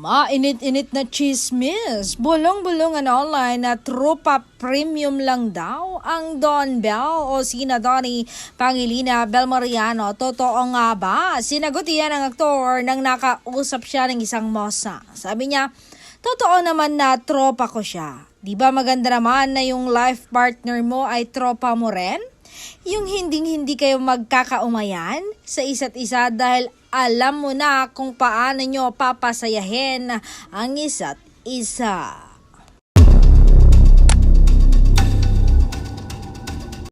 Mainit-init na chismis. Bulong-bulungan online na tropa premium lang daw ang Don Bell o sina Donnie Pangilina Belmoriano. Totoo nga ba? Sinagot iyan ng aktor nang nakausap siya ng isang mosa. Sabi niya, totoo naman na tropa ko siya. Di ba maganda naman na yung life partner mo ay tropa mo rin? Yung hindi kayo magkakaumayan sa isa't isa dahil alam mo na kung paano nyo papasayahin ang isa't isa.